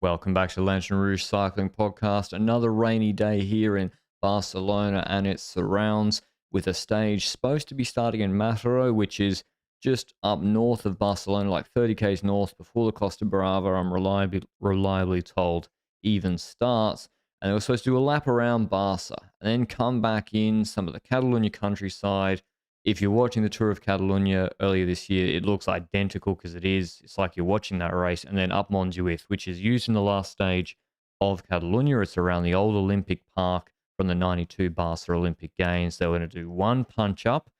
Welcome back to Lanterne Rouge Cycling Podcast. Another rainy day here in Barcelona and its surrounds, with a stage supposed to be starting in Mataró, which is just up north of Barcelona, like 30 k's north before the Costa Brava. I'm reliably told even starts. And they were supposed to do a lap around Barca and then come back in some of the Catalonia countryside. If you're watching the Tour of Catalonia earlier this year, it looks identical because it is. It's like you're watching that race. And then up Montjuïc, which is used in the last stage of Catalonia. It's around the old Olympic Park from the 92 Barca Olympic Games. They're going to do one punch up.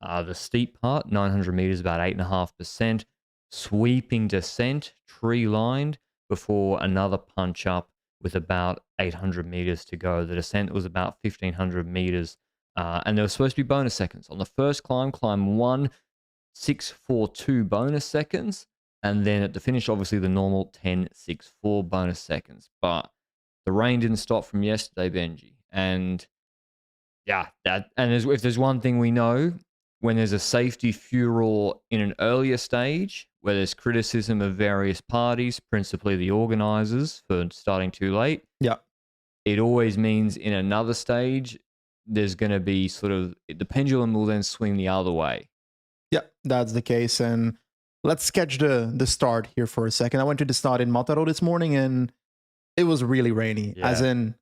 The steep part, 900 meters, about 8.5%. Sweeping descent, tree-lined, before another punch up with about 800 meters to go. The descent was about 1,500 meters. And there was supposed to be bonus seconds. On the first climb 1,642 bonus seconds. And then at the finish, obviously, the normal 10.64 bonus seconds. But the rain didn't stop from yesterday, Benji. And yeah, if there's one thing we know, when there's a safety furor in an earlier stage, where there's criticism of various parties, principally the organizers for starting too late, yeah, it always means in another stage, there's going to be the pendulum will then swing the other way. Yeah, that's the case. And let's sketch the start here for a second. I went to the start in Mataró this morning and it was really rainy. Yeah. As in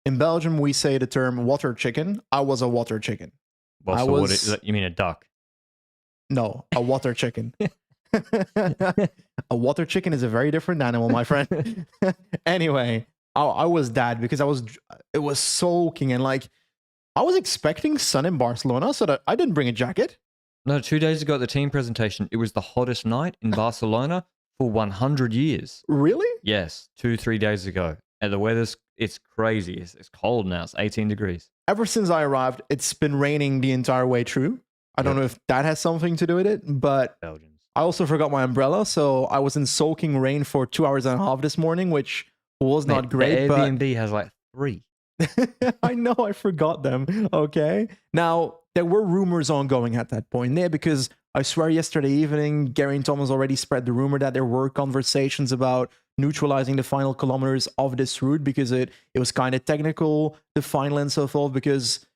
Belgium, we say the term water chicken. I was a water chicken. Well, you mean a duck? No, a water chicken. A water chicken is a very different animal, my friend. Anyway, I was that because it was soaking and like, I was expecting sun in Barcelona, so that I didn't bring a jacket. No, 2 days ago at the team presentation, it was the hottest night in Barcelona for 100 years. Really? Yes, 3 days ago. And the it's crazy. It's cold now. It's 18 degrees. Ever since I arrived, it's been raining the entire way through. I don't know if that has something to do with it, but Belgians. I also forgot my umbrella, so I was in soaking rain for 2 hours and a half this morning, which was not great. The Airbnb has like 3. I know, I forgot them. Okay. Now, there were rumors ongoing at that point there because I swear yesterday evening, Geraint Thomas already spread the rumor that there were conversations about neutralizing the final kilometers of this route because it was kind of technical, the final and so forth. Because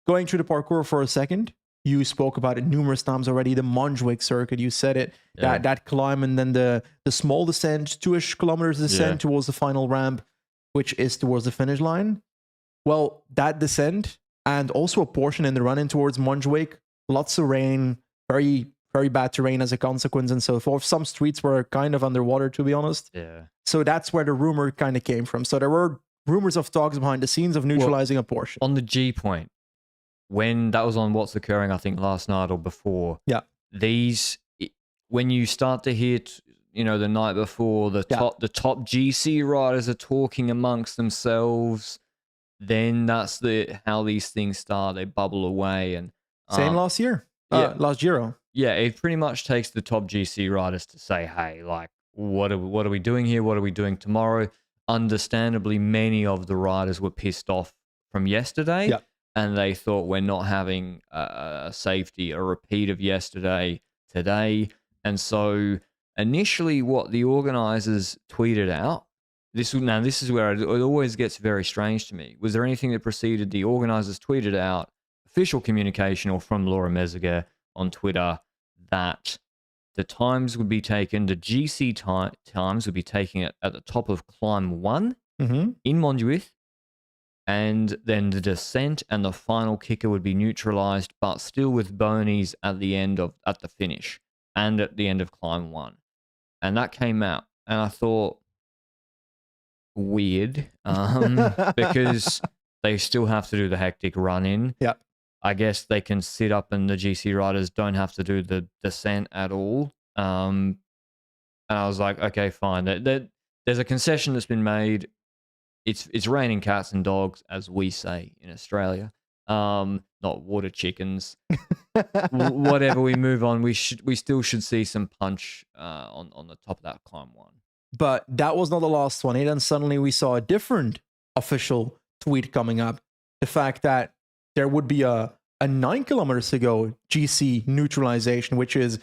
going through the parkour for a second, you spoke about it numerous times already, the Montjuïc circuit, you said it, that climb and then the small descent, 2-ish kilometers descent towards the final ramp, which is towards the finish line. Well, that descent and also a portion in the run-in towards Montjuïc, lots of rain, very, very bad terrain as a consequence and so forth. Some streets were kind of underwater, to be honest. Yeah. So that's where the rumor kind of came from. So there were rumors of talks behind the scenes of neutralizing a portion. On the G point, when that was on What's Occurring, I think last night or before, when you start to hear, the night before, the top GC riders are talking amongst themselves, then that's how these things start. They bubble away. And same last year. Last Giro. Yeah, it pretty much takes the top GC riders to say, hey, like, what are we doing here? What are we doing tomorrow? Understandably, many of the riders were pissed off from yesterday. Yeah. And they thought we're not having a repeat of yesterday today. And so initially what the organizers tweeted out, this is where it always gets very strange to me. Was there anything that preceded the organizers tweeted out, official communication or from Laura Meziger on Twitter, that the times would be taken, the GC times would be taken at the top of climb 1 in Montjuïc, and then the descent and the final kicker would be neutralized, but still with bonies at the finish and at the end of climb 1. And that came out, and I thought, weird, because they still have to do the hectic run-in. Yeah. I guess they can sit up and the GC riders don't have to do the descent at all. And I was like, okay, fine. There's a concession that's been made. It's raining cats and dogs, as we say in Australia. Not water chickens. Whatever, we move on. We still should see some punch on the top of that climb 1. But that was not the last one. And then suddenly we saw a different official tweet coming up. The fact that there would be a 9 kilometers to go GC neutralization, which is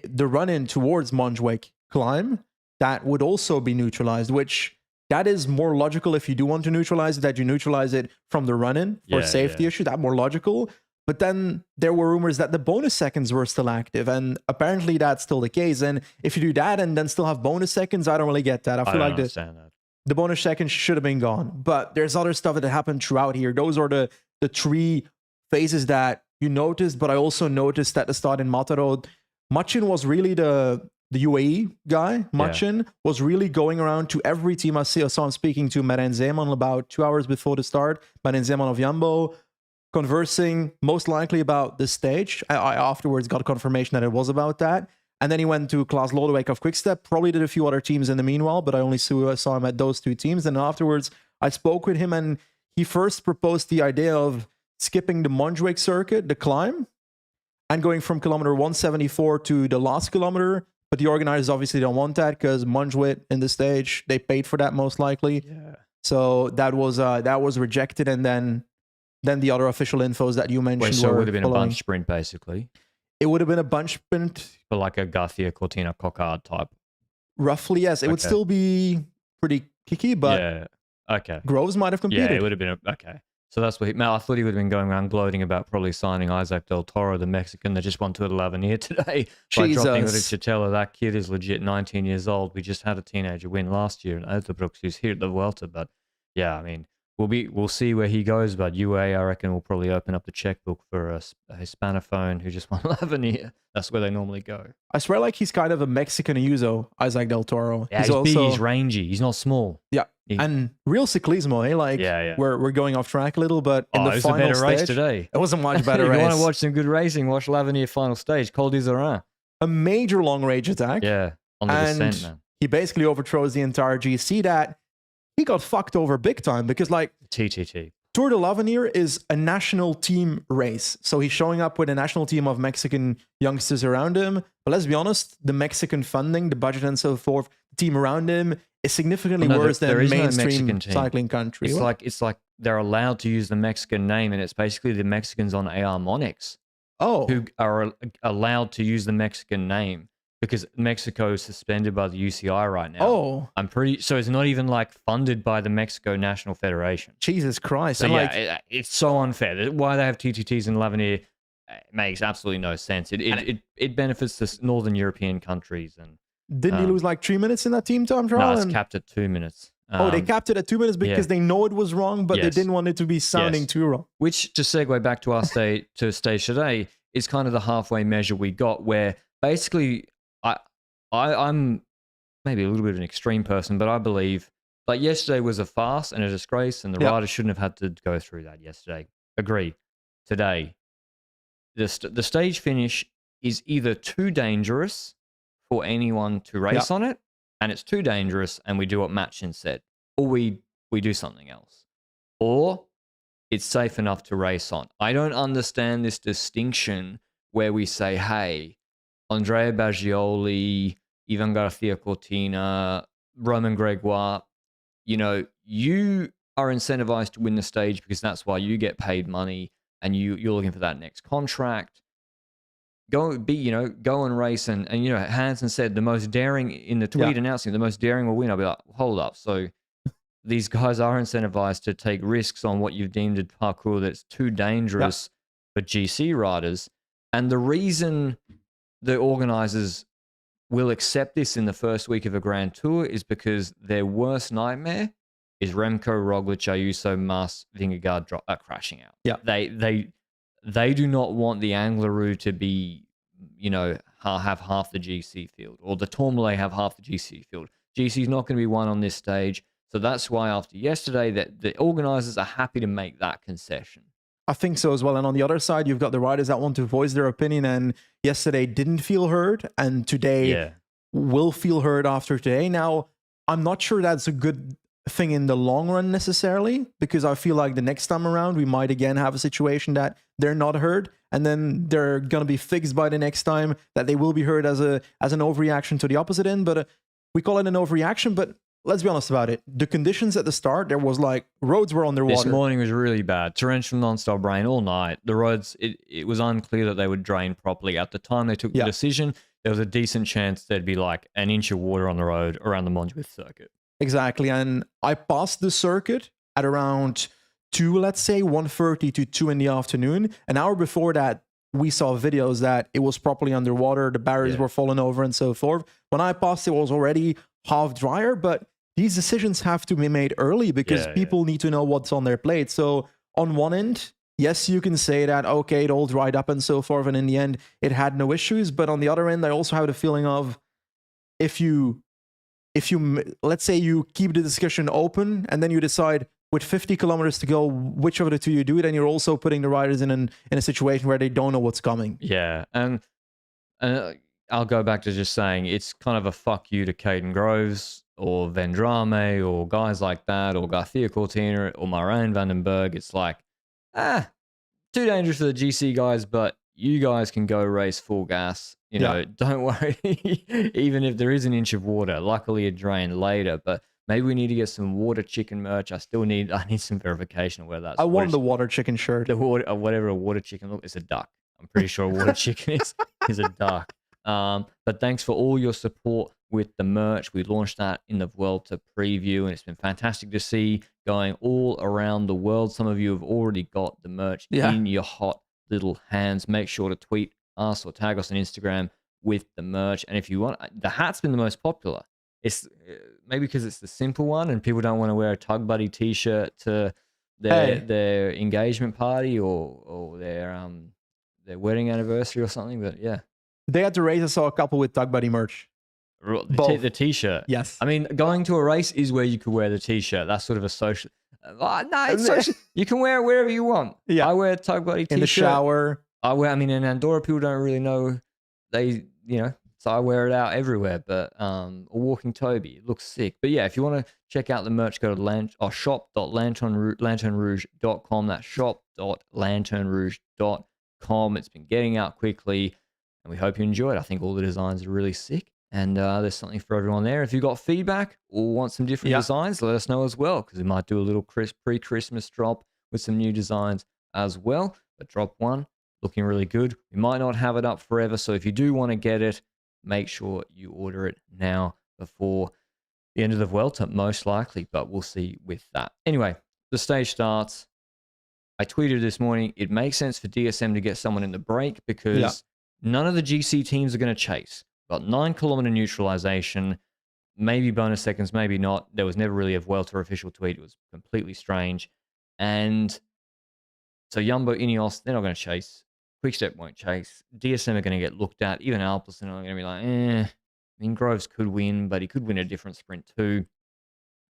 the run-in towards Montjuïc climb, that would also be neutralized, which that is more logical if you do want to neutralize it, that you neutralize it from the run-in for safety issue. That more logical. But then there were rumors that the bonus seconds were still active, and apparently that's still the case. And if you do that and then still have bonus seconds, I don't really get that. I feel like the bonus seconds should have been gone. But there's other stuff that happened throughout here. Those are the 3 phases that you noticed. But I also noticed at the start in Mataro, Machin was really the UAE guy. Machin was really going around to every team I saw him speaking to Meren Zeeman about 2 hours before the start. Meren Zeeman of Jambo, conversing most likely about this stage. I afterwards got confirmation that it was about that. And then he went to Klaas Lodewijk of Quickstep, probably did a few other teams in the meanwhile, but I only saw him at those 2 teams. And afterwards, I spoke with him, and he first proposed the idea of skipping the Montjuic circuit, the climb, and going from kilometer 174 to the last kilometer. But the organizers obviously don't want that because Montjuic in the stage, they paid for that most likely. Yeah. So that was rejected, and then the other official infos that you mentioned. So it would have been a bunch sprint, basically. It would have been a bunch sprint. But like a Garcia Cortina Cockard type. Roughly, yes. It would still be pretty kicky, but Groves might have competed. Yeah, it would have been okay. So that's what I thought he would have been going around gloating about probably signing Isaac Del Toro, the Mexican that just won Tour de l'Avenir today. By dropping with Chitella. That kid is legit 19 years old. We just had a teenager win last year in Oterbrook, who's here at the Vuelta. But yeah, I mean, we'll see where he goes. But UA, I reckon, will probably open up the checkbook for a Hispanophone who just won l'Avenir. That's where they normally go. I swear, like he's kind of a Mexican Ayuso, Isaac Del Toro. Yeah, he's big, he's rangy, he's not small. Yeah, and real ciclismo, eh? Like, we're going off track a little, but in the final it was a better stage, race today. It was a much better race. If you want to watch some good racing, watch l'Avenir final stage, Col d'Izorin. A major long range attack. Yeah, on the descent, man. He basically overthrows the entire GC. That he got fucked over big time because, like, TTT. Tour de l'Avenir is a national team race. So he's showing up with a national team of Mexican youngsters around him. But let's be honest, the Mexican funding, the budget and so forth, the team around him is significantly worse than mainstream cycling country. It's like they're allowed to use the Mexican name, and it's basically the Mexicans on AR Monix who are allowed to use the Mexican name. Because Mexico is suspended by the UCI right now. So it's not even like funded by the Mexico National Federation. Jesus Christ. So it's so unfair. Why they have TTTs in l'Avenir makes absolutely no sense. It benefits the Northern European countries. And didn't he lose like 3 minutes in that team time trial? No, it's capped at 2 minutes. They capped it at 2 minutes because they know it was wrong, but they didn't want it to be sounding too wrong. Which, to segue back to our stage today, is kind of the halfway measure we got, where basically I'm maybe a little bit of an extreme person, but I believe like yesterday was a farce and a disgrace, and the riders shouldn't have had to go through that yesterday. Agree. Today, the stage finish is either too dangerous for anyone to race on it, and it's too dangerous, and we do what Machin said, or we do something else, or it's safe enough to race on. I don't understand this distinction where we say, hey, Andrea Baggioli, Ivan Garcia Cortina, Roman Gregoire, you are incentivized to win the stage because that's why you get paid money and you're looking for that next contract. Go and race. And Hansen said the most daring in the tweet announcing the most daring will win. I'll be like, hold up. So these guys are incentivized to take risks on what you've deemed a parcours that's too dangerous for GC riders. And the reason the organizers will accept this in the first week of a Grand Tour is because their worst nightmare is Remco, Roglic, Ayuso, Mas, Vingegaard crashing out. Yeah. They do not want the Angleroo to be, have half the GC field, or the Tourmalet have half the GC field. GC is not going to be one on this stage. So that's why after yesterday that the organizers are happy to make that concession. I think so as well. And on the other side, you've got the riders that want to voice their opinion and yesterday didn't feel heard and today will feel heard after today. Now, I'm not sure that's a good thing in the long run necessarily, because I feel like the next time around, we might again have a situation that they're not heard and then they're going to be fixed by the next time that they will be heard as an overreaction to the opposite end. But we call it an overreaction, but let's be honest about it. The conditions at the start, there was like roads were underwater. This morning was really bad. Torrential non-stop rain all night. The roads, it was unclear that they would drain properly. At the time they took the decision, there was a decent chance there'd be like an inch of water on the road around the Montjuic circuit. Exactly. And I passed the circuit at around 2, let's say 1:30 to 2 in the afternoon. An hour before that, we saw videos that it was properly underwater, the barriers were falling over and so forth. When I passed, it was already half drier, but these decisions have to be made early because people need to know what's on their plate. So on one end, yes, you can say that, okay, it all dried up and so forth, and in the end, it had no issues. But on the other end, I also have the feeling of if you let's say you keep the discussion open and then you decide with 50 kilometers to go which of the two you do, then you're also putting the riders in a situation where they don't know what's coming. Yeah, and I'll go back to just saying it's kind of a fuck you to Caden Groves or Vendrame or guys like that, or Garcia Cortina or Moran Vandenberg. It's like, too dangerous for the GC guys, but you guys can go race full gas. You know, don't worry. Even if there is an inch of water, luckily it drained later, but maybe we need to get some water chicken merch. I need some verification of whether that's. I want the water chicken shirt. The water, whatever a water chicken look, it's a duck. I'm pretty sure a water chicken is a duck. But thanks for all your support with the merch. We launched that in the Vuelta preview, and it's been fantastic to see going all around the world. Some of you have already got the merch in your hot little hands. Make sure to tweet us or tag us on Instagram with the merch. And if you want, the hat's been the most popular. It's maybe because it's the simple one, and people don't want to wear a Tug Buddy T-shirt to their engagement party or their wedding anniversary or something. But yeah. They had to race. I saw a couple with Tug Buddy merch. The T-shirt. Yes. I mean, going to a race is where you could wear the T-shirt. That's sort of a social. No, it's social. You can wear it wherever you want. Yeah. I wear a Tug Buddy T-shirt. In the shower. I mean, in Andorra, people don't really know. So I wear it out everywhere. But a walking Toby, it looks sick. But yeah, if you want to check out the merch, go to shop.lanternrouge.com. That's shop.lanternrouge.com. It's been getting out quickly. And we hope you enjoy it. I think all the designs are really sick. And there's something for everyone there. If you've got feedback or want some different designs, let us know as well, because we might do a little pre-Christmas drop with some new designs as well. But drop one, looking really good. We might not have it up forever, so if you do want to get it, make sure you order it now before the end of the Vuelta, most likely, but we'll see with that. Anyway, the stage starts. I tweeted this morning, it makes sense for DSM to get someone in the break because none of the GC teams are going to chase. Got 9-kilometer neutralization, maybe bonus seconds, maybe not. There was never really a Vuelta official tweet. It was completely strange. And so Jumbo, Ineos, they're not going to chase. Quickstep won't chase. DSM are going to get looked at. Even Alpecin are going to be like, I mean, Groves could win, but he could win a different sprint too.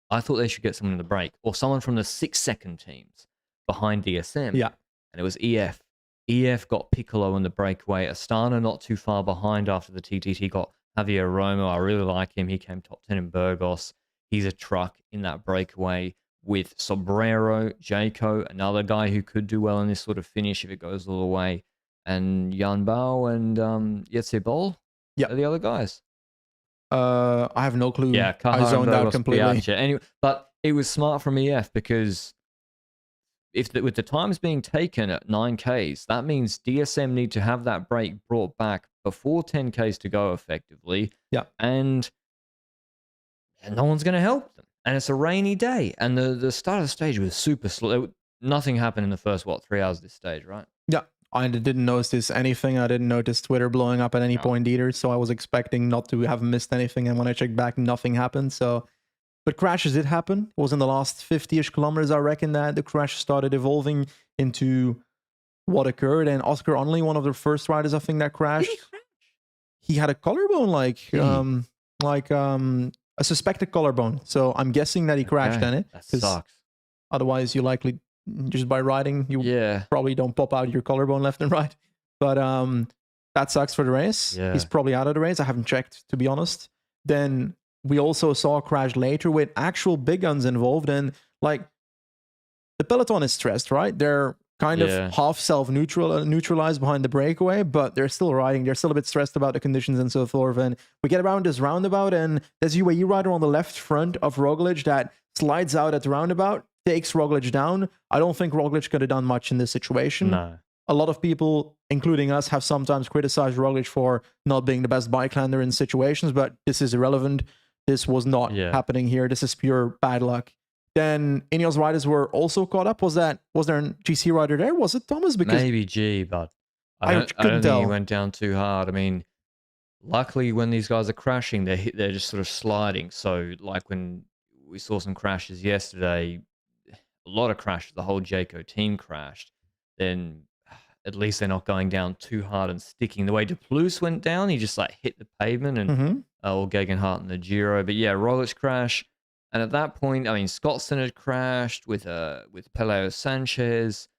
I thought they should get someone in the break or someone from the 6-second teams behind DSM. Yeah. And it was EF. EF got Piccolo in the breakaway. Astana not too far behind after the TTT got Javier Romo. I really like him. He came top 10 in Burgos. He's a truck in that breakaway with Sobrero, Jaco, another guy who could do well in this sort of finish if it goes all the way, and Jan Bao and Jetse Bol are the other guys. I have no clue. Yeah, I zoned out completely. Anyway, but it was smart from EF because with the times being taken at 9Ks, that means DSM need to have that break brought back before 10Ks to go effectively. Yeah. And no one's going to help them. And it's a rainy day. And the start of the stage was super slow. Nothing happened in the first, 3 hours of this stage, right? Yeah. I didn't notice anything. I didn't notice Twitter blowing up at any point either. So I was expecting not to have missed anything. And when I checked back, nothing happened. But crashes did happen. It was in the last 50-ish kilometers, I reckon, that the crash started evolving into what occurred. And Oscar Onley, one of the first riders, I think, that crashed. He had a collarbone, a suspected collarbone. So I'm guessing that he crashed in it. That sucks. Otherwise, you likely, just by riding, you probably don't pop out your collarbone left and right. But that sucks for the race. Yeah. He's probably out of the race. I haven't checked, to be honest. Then we also saw a crash later with actual big guns involved. And the peloton is stressed, right? They're kind of half neutralized behind the breakaway, but they're still riding. They're still a bit stressed about the conditions and so forth. And we get around this roundabout, and there's a UAE rider on the left front of Roglic that slides out at the roundabout, takes Roglic down. I don't think Roglic could have done much in this situation. No. A lot of people, including us, have sometimes criticized Roglic for not being the best bike lander in situations, but this is irrelevant. this was not happening here. This is pure bad luck. Then Ineos riders were also caught up. Was there a GC rider there? Was it Thomas? Because maybe G, but I don't think he went down too hard. I mean, luckily when these guys are crashing, they're just sort of sliding. So like when we saw some crashes yesterday, a lot of crashes, the whole Jayco team crashed, then at least they're not going down too hard and sticking. The way De Plus went down, he just like hit the pavement and or Gegenhardt in the Giro. But yeah, Roglic crash. And at that point, I mean, Scottson had crashed with Peleo Sanchez.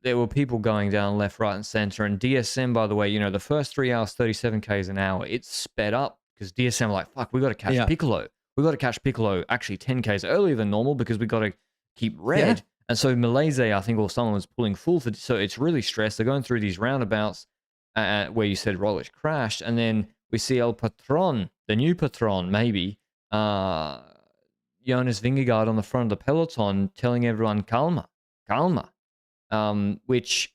There were people going down left, right, and center. And DSM, by the way, you know, the first 3 hours, 37 Ks an hour, it sped up because DSM were like, fuck, we got to catch Piccolo. We got to catch Piccolo actually 10 Ks earlier than normal because we got to keep red. And so Malaysia, I think, or someone was pulling full for. So it's really stressed. They're going through these roundabouts where you said Roglic crashed. And then we see El Patron, the new Patron, maybe, Jonas Vingegaard on the front of the peloton telling everyone, calma. Which,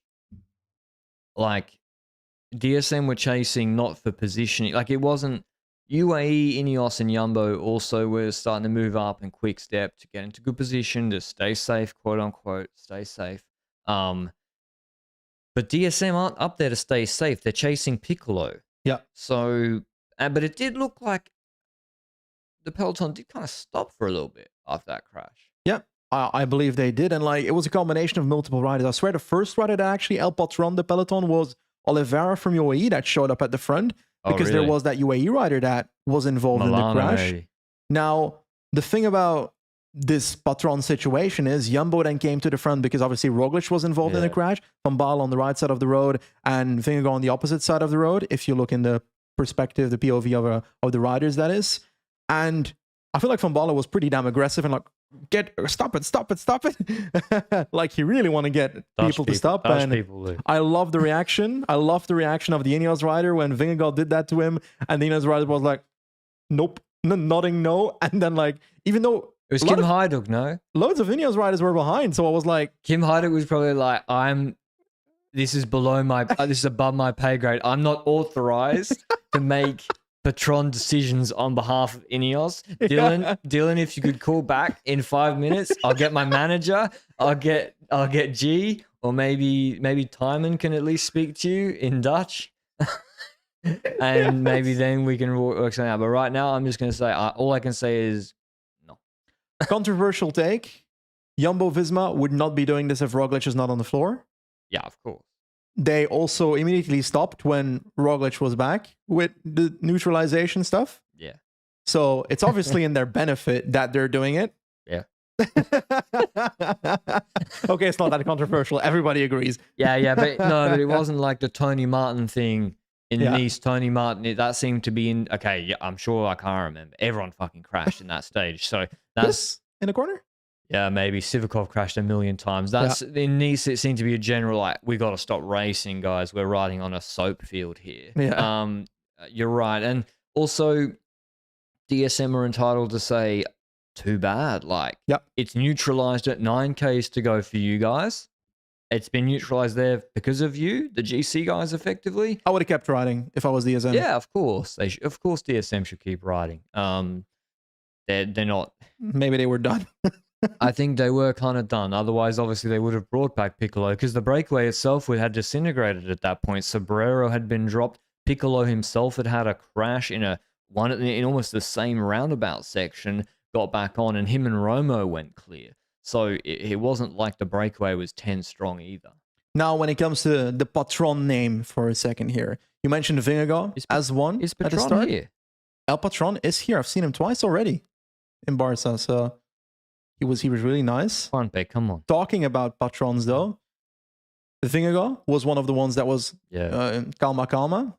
like, DSM were chasing not for positioning. Like, it wasn't UAE, Ineos, and Jumbo also were starting to move up in quick step to get into good position to stay safe, quote unquote, stay safe. But DSM aren't up there to stay safe. They're chasing Piccolo. Yeah. So, but it did look like the peloton did kind of stop for a little bit after that crash. Yeah, I believe they did. And like, it was a combination of multiple riders. I swear the first rider that actually El Patron the peloton was Oliveira from UAE that showed up at the front because there was that UAE rider that was involved in the crash. Maybe. Now, the thing about this Patron situation is Jumbo then came to the front because obviously Roglic was involved in the crash. Van Baal on the right side of the road and Vingegaard on the opposite side of the road. If you look in the perspective, the POV of the riders, that is. And I feel like Van Baal was pretty damn aggressive and like, stop it. Like he really want to get people to stop. And I love the reaction. I love the reaction of the Ineos rider when Vingegaard did that to him. And the Ineos rider was like, nope, nodding no. And then like, even though it was Kim Hajduk, no? Loads of Ineos riders were behind. So I was like, Kim Hajduk was probably like, this is above my pay grade. I'm not authorized to make Patron decisions on behalf of Ineos. Dylan, if you could call back in 5 minutes, I'll get my manager. I'll get G, or maybe Timon can at least speak to you in Dutch, and maybe then we can work something out. But right now, I'm just going to say all I can say is no. Controversial take: Jumbo-Visma would not be doing this if Roglic is not on the floor. Yeah, of course. They also immediately stopped when Roglic was back with the neutralization stuff. Yeah. So it's obviously in their benefit that they're doing it. Yeah. Okay, it's not that controversial. Everybody agrees. Yeah, but it wasn't like the Tony Martin thing in Nice. Tony Martin, that seemed to be in. Okay, yeah, I'm sure I can't remember. Everyone fucking crashed in that stage. So that's in the corner. Yeah, maybe Sivakov crashed a million times. That's in Nice. It seemed to be a general like, we got to stop racing, guys. We're riding on a soap field here. Yeah. You're right, and also DSM are entitled to say, too bad. Like, it's neutralized at 9Ks to go for you guys. It's been neutralized there because of you, the GC guys, effectively. I would have kept riding if I was DSM. Yeah, of course. Of course, DSM should keep riding. They're not. Maybe they were done. I think they were kind of done. Otherwise, obviously, they would have brought back Piccolo because the breakaway itself had disintegrated at that point. Sobrero had been dropped. Piccolo himself had a crash in almost the same roundabout section, got back on, and him and Romo went clear. So it wasn't like the breakaway was 10 strong either. Now, when it comes to the Patron name for a second here, you mentioned Vingegaard as one is at the Patron start. Here? El Patron is here. I've seen him twice already in Barca, so he was really nice. Come on, Beck, come on. Talking about patrons though, Vingegaard was one of the ones that was calma.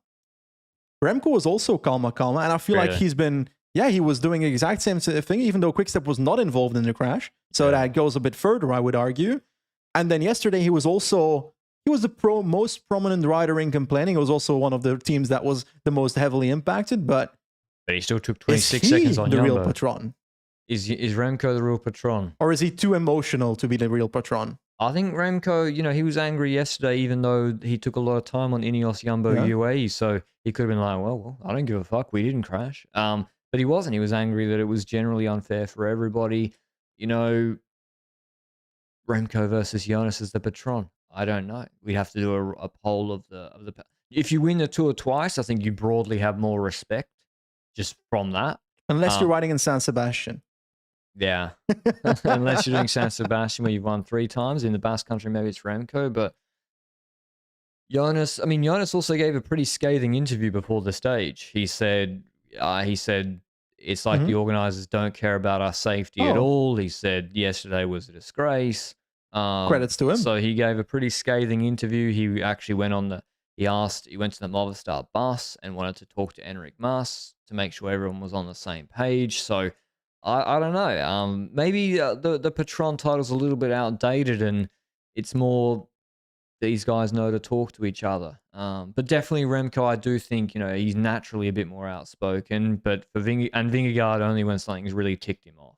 Remco was also calma, and I feel like he's been he was doing the exact same thing, even though Quickstep was not involved in the crash. So that goes a bit further, I would argue. And then yesterday he was the most prominent rider in complaining. It was also one of the teams that was the most heavily impacted, but he still took 26 seconds on the Jumbo. Real patron. Is Remco the real patron? Or is he too emotional to be the real patron? I think Remco, he was angry yesterday, even though he took a lot of time on Ineos Jumbo UAE. So he could have been like, well, I don't give a fuck. We didn't crash. But he wasn't. He was angry that it was generally unfair for everybody. You know, Remco versus Jonas as the patron. I don't know. We'd have to do a poll of the. If you win the Tour twice, I think you broadly have more respect just from that. Unless you're riding in San Sebastian. Yeah. Unless you're doing San Sebastian where you've won 3 times. In the Basque Country, maybe it's Remco. But Jonas also gave a pretty scathing interview before the stage. He said it's like the organizers don't care about our safety at all. He said yesterday was a disgrace. Credits to him. So he gave a pretty scathing interview. He actually went he went to the Movistar bus and wanted to talk to Enric Mas to make sure everyone was on the same page. So I don't know. Maybe the patron title's a little bit outdated and it's more these guys know to talk to each other. But definitely Remco, I do think, he's naturally a bit more outspoken, but for Vingegaard only when something's really ticked him off.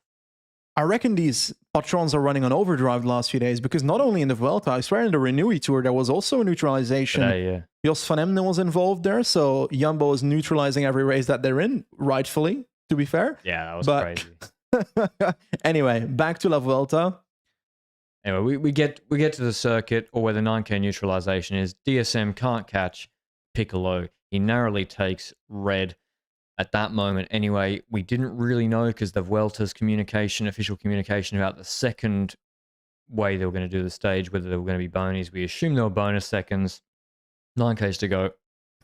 I reckon these patrons are running on overdrive the last few days because not only in the Vuelta, I swear in the Renewy Tour, there was also a neutralization. Jos van Emden was involved there, so Jumbo is neutralizing every race that they're in, rightfully, to be fair. Yeah, that was crazy. Anyway, back to La Vuelta. Anyway, we get to the circuit or where the 9K neutralization is. DSM can't catch Piccolo. He narrowly takes red at that moment. Anyway, we didn't really know because the Vuelta's official communication about the second way they were going to do the stage, whether they were going to be bonies. We assumed they were bonus seconds. 9Ks to go.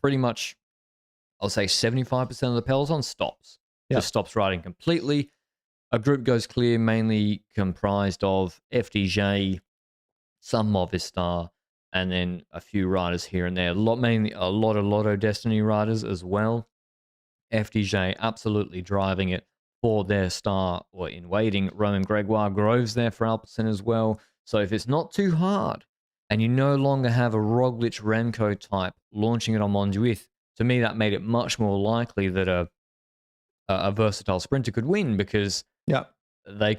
Pretty much, I'll say 75% of the peloton stops. Just stops riding completely. A group goes clear, mainly comprised of FDJ, some Movistar, and then a few riders here and there. Mainly a lot of Lotto Destiny riders as well. FDJ absolutely driving it for their star or in waiting. Roman Gregoire Groves there for Alpecin as well. So if it's not too hard and you no longer have a Roglic Remco type launching it on Montjuic, to me that made it much more likely that a versatile sprinter could win because they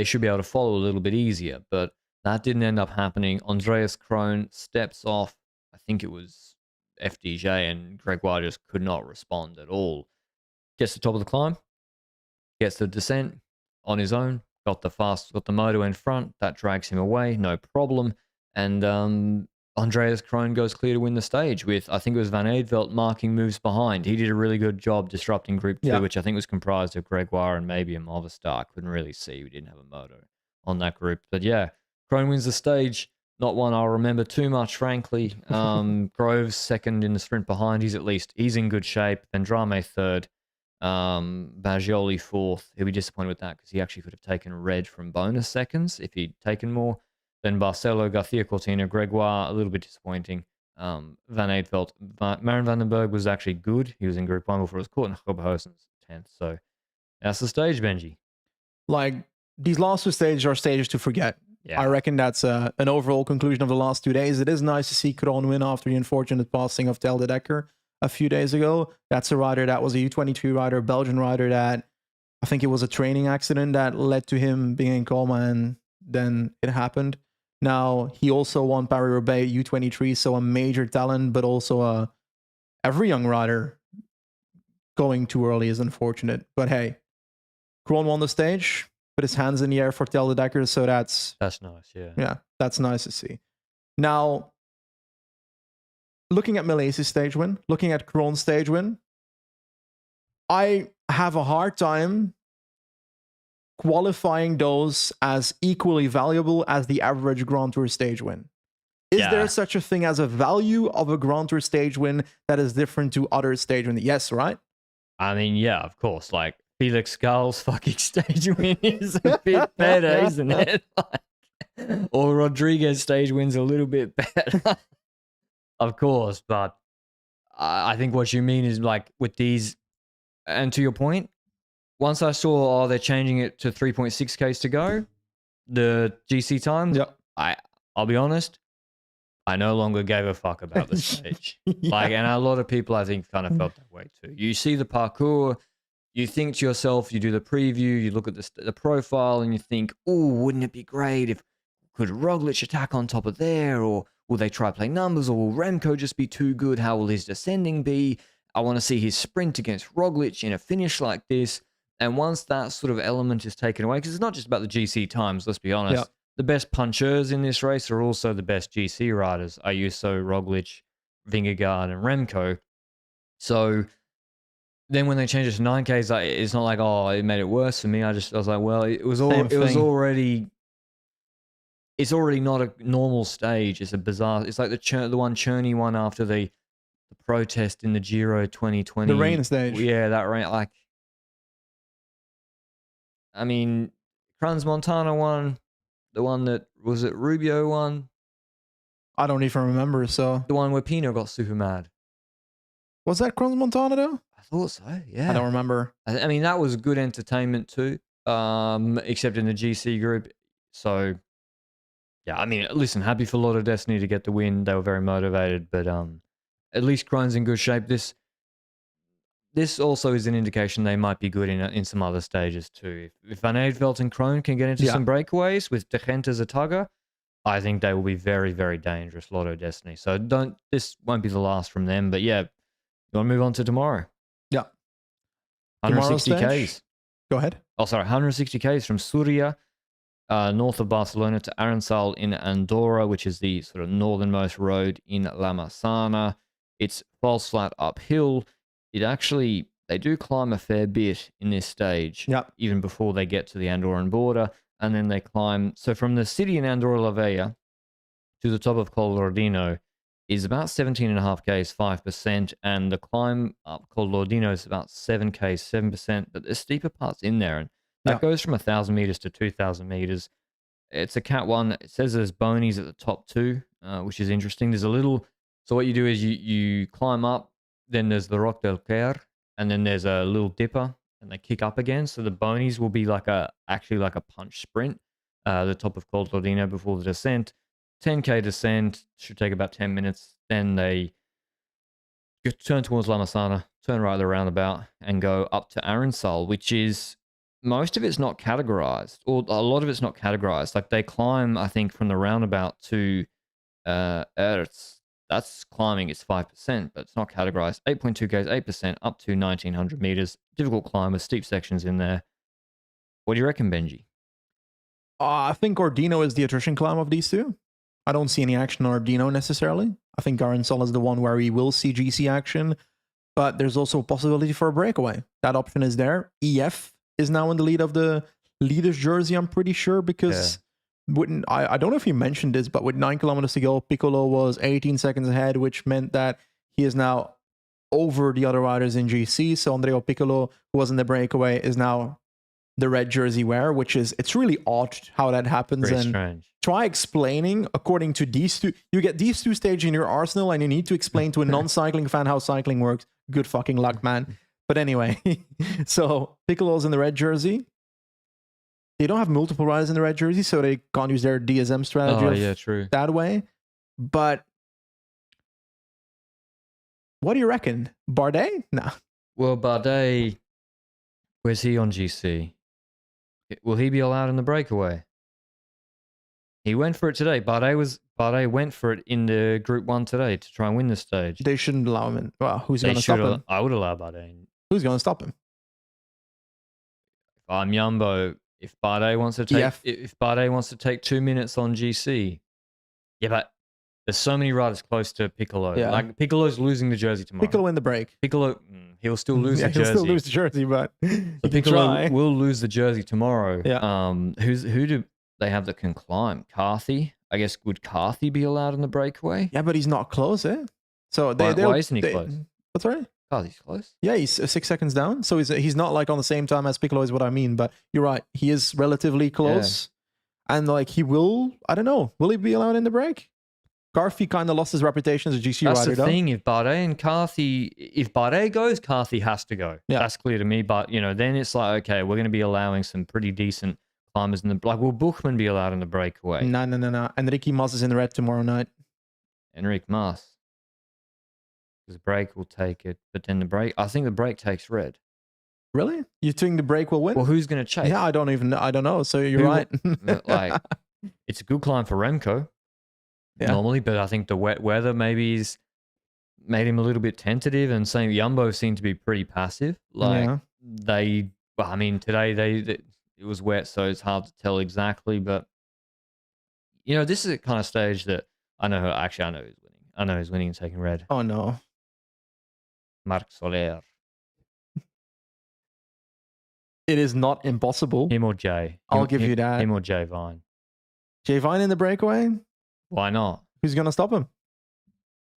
should be able to follow a little bit easier. But that didn't end up happening. Andreas Krohn steps off. I think it was FDJ, and Gregoire just could not respond at all. Gets to the top of the climb, gets the descent on his own, got the moto in front, that drags him away, no problem. And Andreas Krohn goes clear to win the stage with, I think it was Van Eedvelt marking moves behind. He did a really good job disrupting Group 2, which I think was comprised of Gregoire and maybe a Movistar. I couldn't really see. We didn't have a moto on that group. But yeah, Krohn wins the stage. Not one I'll remember too much, frankly. Groves second in the sprint behind. He's in good shape. Vendrame third. Baggioli fourth. He'll be disappointed with that because he actually could have taken red from bonus seconds if he'd taken more. Then Barcelo, Garcia Cortina, Gregoire, a little bit disappointing. Van Eedvelt. Marin van den Berg was actually good. He was in Group 1 before it was caught, and Hobhausen's 10th. So that's the stage, Benji. Like, these last 2 stages are stages to forget. Yeah. I reckon that's an overall conclusion of the last 2 days. It is nice to see Krohn win after the unfortunate passing of Tel de Decker a few days ago. That's a rider that was a U23 rider, Belgian rider that I think it was a training accident that led to him being in coma, and then it happened. Now, he also won Paris-Roubaix U23, so a major talent, but also every young rider going too early is unfortunate. But hey, Krohn won the stage, put his hands in the air for Tel de Decker, so that's nice, yeah. Yeah, that's nice to see. Now, looking at Milese's stage win, looking at Krohn's stage win, I have a hard time qualifying those as equally valuable as the average Grand Tour stage win. Is there such a thing as a value of a Grand Tour stage win that is different to other stage wins? Yes, right? I mean, yeah, of course. Like, Felix Gall's fucking stage win is a bit better, isn't it? Or Rodriguez stage win's a little bit better. Of course, but I think what you mean is like with these, and to your point, once I saw, they're changing it to 3.6Ks to go, the GC times, I'll be honest, I no longer gave a fuck about the stage. And a lot of people, I think, kind of felt that way too. You see the parcours, you think to yourself, you do the preview, you look at the profile, and you think, oh, wouldn't it be great if could Roglic attack on top of there, or will they try play numbers, or will Remco just be too good? How will his descending be? I want to see his sprint against Roglic in a finish like this. And once that sort of element is taken away, because it's not just about the GC times, let's be honest. Yeah. The best punchers in this race are also the best GC riders. Ayuso, Roglic, Vingegaard, and Remco. So then when they changed it to 9Ks, it's not like, oh, it made it worse for me. I was like, well, it's already not a normal stage. It's a bizarre. It's like the one Cherney one after the protest in the Giro 2020. The rain stage. Yeah, that rain. Like, I mean, Crans Montana one, the one that was it Rubio one. I don't even remember. So the one where Pino got super mad. Was that Crans Montana though? I thought so. Yeah, I don't remember. I mean, that was good entertainment too. Except in the GC group. So yeah, I mean, listen, happy for Lotto Destiny to get the win. They were very motivated, but at least Kroen's in good shape. This also is an indication they might be good in some other stages too. If Van Aertveld and Kroen can get into some breakaways with De Gent as a tugger, I think they will be very, very dangerous, Lotto Destiny. So this won't be the last from them. But yeah, you want to move on to tomorrow? Yeah. 160 Ks. Go ahead. Oh, sorry, 160 Ks from Suria, north of Barcelona, to Arensal in Andorra, which is the sort of northernmost road in La Massana. It's false flat uphill. They do climb a fair bit in this stage, even before they get to the Andorran border, and then they climb. So from the city in Andorra la Vella to the top of Col Lordino is about 17.5 Ks, 5%, and the climb up Col Lordino is about 7 Ks, 7%, but there's steeper parts in there, and that goes from 1,000 meters to 2,000 meters. It's a Cat 1. It says there's bonies at the top too, which is interesting. There's a little... So what you do is you climb up, then there's the Roc del Quer, and then there's a little dipper, and they kick up again. So the bonies will be actually like a punch sprint, the top of Col Lordino before the descent. 10K descent, should take about 10 minutes. Then they turn towards La Massana, turn right the roundabout, and go up to Arensal, which is... Most of it's not categorized, or a lot of it's not categorized. Like they climb, I think, from the roundabout to Erz. That's climbing, it's 5%, but it's not categorized. 8.2 Ks, 8%, up to 1,900 meters. Difficult climb with steep sections in there. What do you reckon, Benji? I think Ordino is the attrition climb of these two. I don't see any action on Ordino necessarily. I think Arensal is the one where we will see GC action, but there's also a possibility for a breakaway. That option is there. EF is now in the lead of the leader's jersey, I'm pretty sure, because I don't know if you mentioned this, but with 9 kilometers to go, Piccolo was 18 seconds ahead, which meant that he is now over the other riders in GC. So Andrea Piccolo, who was in the breakaway, is now the red jersey wearer, it's really odd how that happens. Very strange. Try explaining, according to these two, you get these two stages in your arsenal and you need to explain to a non-cycling fan how cycling works. Good fucking luck, man. But anyway, so Piccolo's in the red jersey. They don't have multiple riders in the red jersey, so they can't use their DSM strategy true. that way. But what do you reckon? Bardet? Nah. Well, Bardet, where's he on GC? Will he be allowed in the breakaway? He went for it today. Bardet went for it in the Group 1 today to try and win the stage. They shouldn't allow him in. Well, who's going to stop him? I would allow Bardet in. Who's going to stop him? If I'm Jumbo, if Bardet wants to take 2 minutes on GC, yeah, but there's so many riders close to Piccolo. Yeah. Like Piccolo's losing the jersey tomorrow. Piccolo in the break. Piccolo, he'll still lose the jersey. He'll still lose the jersey, but so Piccolo will lose the jersey tomorrow. Yeah. Who do they have that can climb? Carthy? I guess, would Carthy be allowed in the breakaway? Yeah, but he's not close, eh? So why isn't he close? What's right? Carthy's close. Yeah, he's 6 seconds down. So he's not like on the same time as Piccolo is what I mean. But you're right. He is relatively close. Yeah. And like he will, I don't know, will he be allowed in the break? Carthy kind of lost his reputation as a GC rider. That's the thing. If Bardet goes, Carthy has to go. Yeah. That's clear to me. But, then it's like, okay, we're going to be allowing some pretty decent climbers in the... Like, will Buchmann be allowed in the breakaway? No. Enrique Mas is in the red tomorrow night. Enrique Mas. Because the break will take it. But then I think the break takes red. Really? You think the break will win? Well, who's going to chase? Yeah, I don't know. So you're right. Like, it's a good climb for Remco. Yeah. Normally, but I think the wet weather maybe is made him a little bit tentative, and same Jumbo seemed to be pretty passive. Like Yeah. well, I mean, today it was wet, so it's hard to tell exactly. But this is a kind of stage that I know. Actually, I know who's winning. I know who's winning and taking red. Oh no. Marc Soler. It is not impossible. Him or Jay. I'll give you that. Him or Jay Vine. Jay Vine in the breakaway? Why not? Who's gonna stop him?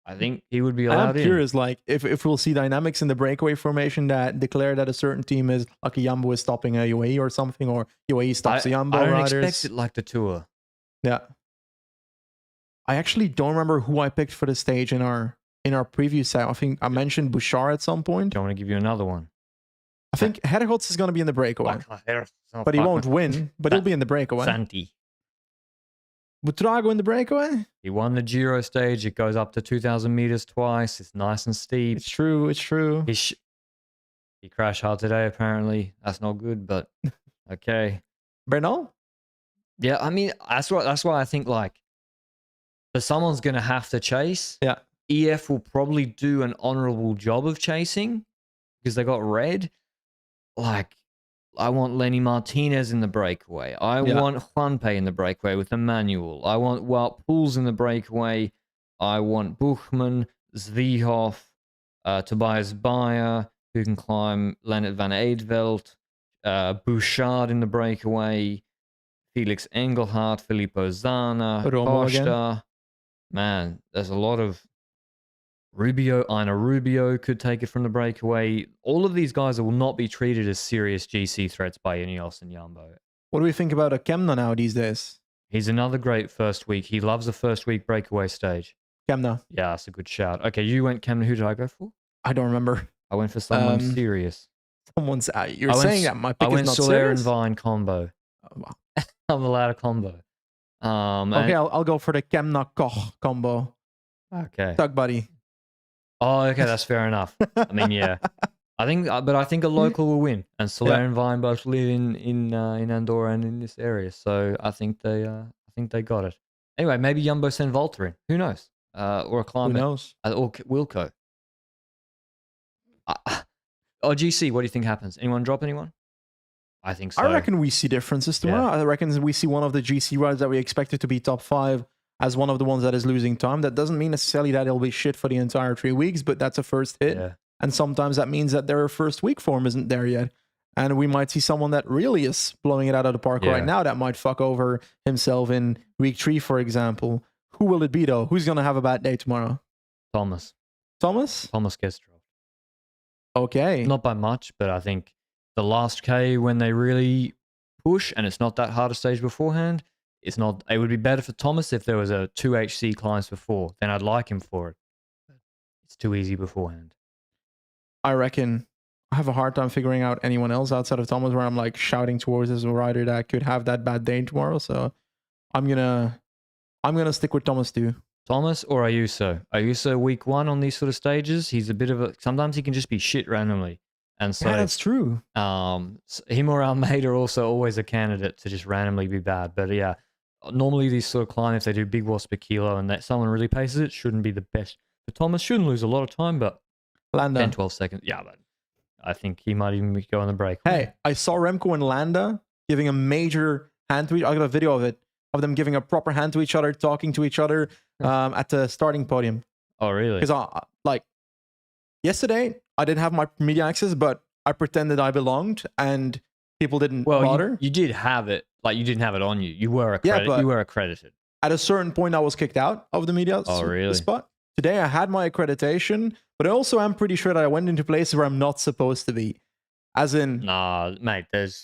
I think he would be allowed in. I'm curious, like, if we'll see dynamics in the breakaway formation that declare that a certain team is, like a Jumbo is stopping a UAE or something, or UAE stops a Jumbo I don't riders. expect it like the Tour. Yeah. I actually don't remember who I picked for the stage in our preview set. I think I mentioned Bouchard at some point. Do you want to give you another one? I think Hergots is going to be in the breakaway. But he won't win, but he'll be in the breakaway. Santi. Butrago in the breakaway? He won the Giro stage. It goes up to 2,000 meters twice. It's nice and steep. It's true. It's true. He crashed hard today, apparently. That's not good, but okay. Bernal? Yeah, I mean, that's why I think, like, if someone's going to have to chase, yeah, EF will probably do an honorable job of chasing because they got red. Like, I want Lenny Martinez in the breakaway. I want Juanpe in the breakaway with Emmanuel. I want Wout Poels in the breakaway. I want Buchmann, Zwiehoff, Tobias Bayer, who can climb Lennart van Eedveld, Bouchard in the breakaway, Felix Engelhardt, Filippo Zana, Costa. Man, there's a lot of Rubio. Ina Rubio could take it from the breakaway. All of these guys will not be treated as serious GC threats by Ineos and Jumbo. What do we think about a Kemna now these days? He's another great first week. He loves the first week breakaway stage. Kemna. Yeah, that's a good shout. Okay, you went Kemna. Who did I go for? I don't remember. I went for someone serious. You're saying that my pick is not Soler serious? and Vine combo. Oh, wow. I'm allowed a combo. Okay, I'll go for the Kemna Koch combo. Okay. Tug buddy. Oh, okay, that's fair enough. I mean, yeah. I think a local will win, and Soler and Vine both live in Andorra and in this area, so I think they got it. Anyway, maybe Jumbo send Volta in. Who knows? Or a climate. Who knows? Or Wilco. GC, what do you think happens? Anyone drop anyone? I think so. I reckon we see differences tomorrow. I reckon we see one of the GC riders that we expected to be top 5 as one of the ones that is losing time. That doesn't mean necessarily that it'll be shit for the entire 3 weeks, but that's a first hit. Yeah. And sometimes that means that their first week form isn't there yet. And we might see someone that really is blowing it out of the park right now that might fuck over himself in week 3, for example. Who will it be, though? Who's going to have a bad day tomorrow? Thomas. Thomas? Thomas gets dropped. Okay. Not by much, but I think the last K, when they really push, and it's not that hard a stage beforehand, it would be better for Thomas if there was a 2 HC climbs before. Then I'd like him for it. It's too easy beforehand. I reckon I have a hard time figuring out anyone else outside of Thomas where I'm like shouting towards as a rider that could have that bad day tomorrow. So I'm gonna stick with Thomas too. Thomas or Ayuso? Ayuso week 1 on these sort of stages, he's a bit of sometimes he can just be shit randomly. And so that's true. Him or Almeida are also always a candidate to just randomly be bad. But yeah, normally these sort of climbs, if they do big watts per kilo and that someone really paces it, shouldn't be the best. But Thomas shouldn't lose a lot of time, but Landa. 10, 12 seconds. Yeah, but I think he might even go on the break. Hey, I saw Remco and Landa giving a major hand to each other. I got a video of it, of them giving a proper hand to each other, talking to each other at the starting podium. Oh, really? Because yesterday, I didn't have my media access, but I pretended I belonged and people didn't bother. You did have it. Like, you didn't have it on you. You were accredited. You were accredited. At a certain point, I was kicked out of the media spot. Today, I had my accreditation, but I also am pretty sure that I went into places where I'm not supposed to be. As in... Nah, mate, it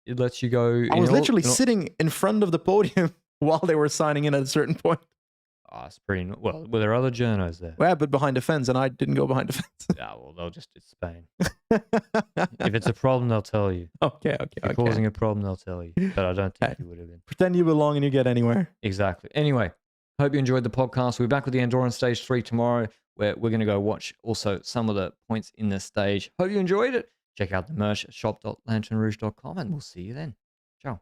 lets you go... I was literally sitting in front of the podium while they were signing in at a certain point. Oh, it's pretty... Well, were there other journos there? Yeah, but behind the fence, and I didn't go behind the fence. Yeah, well, it's Spain. If it's a problem, they'll tell you. Okay. If you're causing a problem, they'll tell you. But I don't think you would have been. Pretend you belong and you get anywhere. Exactly. Anyway, hope you enjoyed the podcast. We'll be back with the Andorran Stage 3 tomorrow, where we're going to go watch also some of the points in the stage. Hope you enjoyed it. Check out the merch at shop.lanternrouge.com, and we'll see you then. Ciao.